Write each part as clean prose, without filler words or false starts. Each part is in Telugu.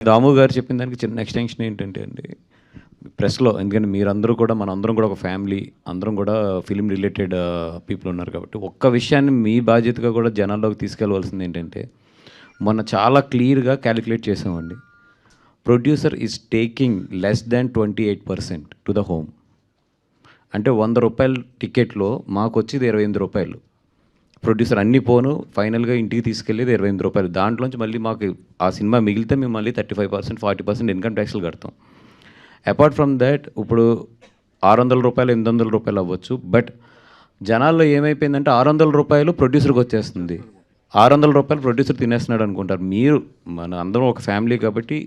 దాము గారు చెప్పిన దానికి చిన్న ఎక్స్టెన్షన్ ఏంటంటే అండి, ప్రెస్‌లో ఎందుకంటే మీరందరూ కూడా మనందరం కూడా ఒక ఫ్యామిలీ, అందరం కూడా ఫిల్మ్ రిలేటెడ్ పీపుల్ ఉన్నారు కాబట్టి, ఒక్క విషయాన్ని మీ బాధ్యతగా కూడా జనాల్లోకి తీసుకెళ్ళవలసింది ఏంటంటే, మొన్న చాలా క్లియర్‌గా క్యాలిక్యులేట్ చేసామండి. Producer is taking less than 28% to the home. అంటే ₹100 టికెట్‌లో మాకొచ్చేది ₹28. ప్రొడ్యూసర్ అన్ని పోను ఫైనల్గా ఇంటికి తీసుకెళ్ళేది ₹28. దాంట్లోంచి మళ్ళీ మాకు ఆ సినిమా మిగిలితే మేము మళ్ళీ 35%, 40% ఇన్కమ్ ట్యాక్స్లు కడతాం. అపార్ట్ ఫ్రమ్ దాట్ ఇప్పుడు ₹600, ₹800 అవ్వచ్చు. బట్ జనాల్లో ఏమైపోయిందంటే ₹600 ప్రొడ్యూసర్కి వచ్చేస్తుంది, ₹600 ప్రొడ్యూసర్ తినేస్తున్నాడు అనుకుంటారు. మీరు మన అందరం ఒక ఫ్యామిలీ కాబట్టి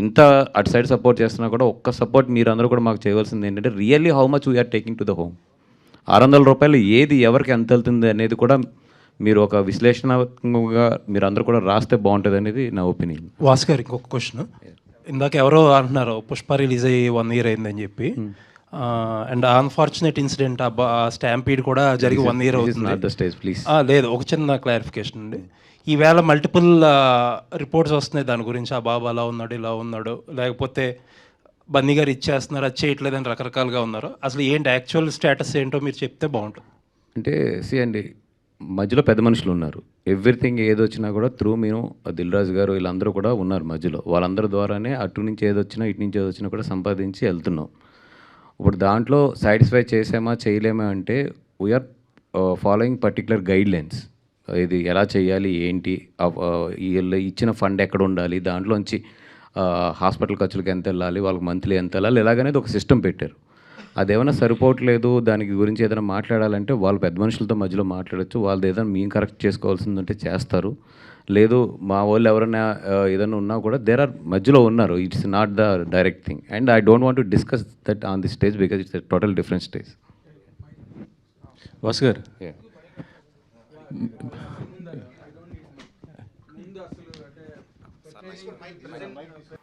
ఇంత అటు సైడ్ సపోర్ట్ చేస్తున్నా కూడా ఒక్క సపోర్ట్ మీరు అందరూ కూడా మాకు చేయవలసింది ఏంటంటే, really how much we are taking to the home. ₹600 ఏది ఎవరికి ఎంత వెళ్తుంది అనేది కూడా మీరు ఒక విశ్లేషణాత్మకంగా మీరు అందరూ కూడా రాస్తే బాగుంటుంది అనేది నా ఒపీనియన్. వాస్ గారు ఇంకొక క్వశ్చన్, ఇందాక ఎవరో అంటున్నారు పుష్ప రిలీజ్ అయ్యి 1 year అయిందని చెప్పి, అండ్ అన్ఫార్చునేట్ ఇన్సిడెంట్ స్టాంపీడ్ కూడా జరిగి 1 year అవుతుంది. లేదు, ఒక చిన్న క్లారిఫికేషన్ అండి. ఈవేళ మల్టిపుల్ రిపోర్ట్స్ వస్తున్నాయి దాని గురించి, ఆ బాబు అలా ఉన్నాడు ఇలా ఉన్నాడు, లేకపోతే బన్నీ గారు ఇచ్చేస్తున్నారు అది చేయట్లేదని రకరకాలుగా ఉన్నారు. అసలు ఏంటి యాక్చువల్ స్టేటస్ ఏంటో మీరు చెప్తే బాగుంటుంది. అంటే అండి, మధ్యలో పెద్ద మనుషులు ఉన్నారు. ఎవ్రీథింగ్ ఏదొచ్చినా కూడా త్రూ మేము దిల్ రాజు గారు వీళ్ళందరూ కూడా ఉన్నారు మధ్యలో. వాళ్ళందరి ద్వారానే అటు నుంచి ఏదొచ్చినా ఇటు నుంచి ఏదొచ్చినా కూడా సంపాదించి వెళ్తున్నాం. ఇప్పుడు దాంట్లో సాటిస్ఫై చేసామా చేయలేమా అంటే we are following particular guidelines. ఇది ఎలా చేయాలి ఏంటి, వీళ్ళు ఇచ్చిన ఫండ్ ఎక్కడ ఉండాలి, దాంట్లోంచి హాస్పిటల్ ఖర్చులకు ఎంత వెళ్ళాలి, వాళ్ళకి మంత్లీ ఎంత వెళ్ళాలి, ఇలాగనేది ఒక సిస్టమ్ పెట్టారు. అదేమైనా సరిపోవట్లేదు, దానికి గురించి ఏదైనా మాట్లాడాలంటే వాళ్ళు పెద్ద మనుషులతో మధ్యలో మాట్లాడచ్చు. వాళ్ళు ఏదైనా మేము కరెక్ట్ చేసుకోవాల్సిందంటే చేస్తారు. లేదు మా వాళ్ళు ఎవరైనా ఏదైనా ఉన్నా కూడా దేర్ ఆర్ మధ్యలో ఉన్నారు. It's not the direct thing and I don't want to discuss that on the stage because it's total different stage. Vasu గారు,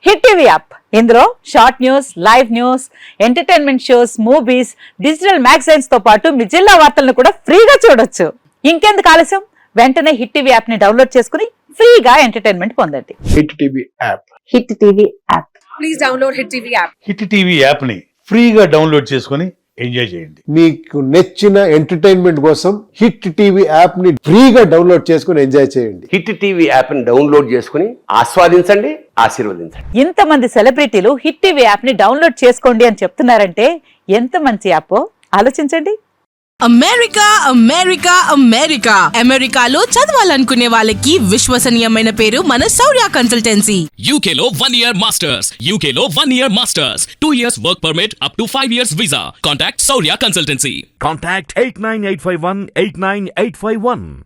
హిట్ టీవీ యాప్, ఇందులో short news, live news, entertainment shows, movies, digital magazines తో పాటు మీ జిల్లా వార్తలను కూడా ఫ్రీగా చూడొచ్చు. ఇంకెందుకు ఆలస్యం, వెంటనే హిట్ టీవీ యాప్ ని డౌన్లోడ్ చేసుకుని ఫ్రీగా ఎంటర్టైన్మెంట్ పొందండి. Hit TV app, hit TV app, please download hit TV app. Hit TV app ని ఫ్రీగా డౌన్లోడ్ చేసుకొని ఎంజాయ్ చేయండి. మీకు నచ్చిన ఎంటర్టైన్మెంట్ కోసం హిట్ టీవీ యాప్ ని ఫ్రీగా డౌన్లోడ్ చేసుకుని ఎంజాయ్ చేయండి. హిట్ టీవీ యాప్ ని డౌన్లోడ్ చేసుకుని ఆస్వాదించండి, ఆశీర్వదించండి. ఇంతమంది సెలబ్రిటీలు హిట్ టీవీ యాప్ ని డౌన్లోడ్ చేసుకోండి అని చెప్తున్నారంటే ఎంత మంచి యాప్ ఆలోచించండి. అమెరికా అమెరికా అమెరికా అమెరికాలో చదవాలనుకునే వాళ్ళకి విశ్వసనీయమైన పేరు మన శౌర్య కన్సల్టెన్సీ. UK లో 1 year masters, UK లో 1 year masters, 2 years work permit up to 5 years visa. Contact Saurya Consultancy. Contact 89851 89851.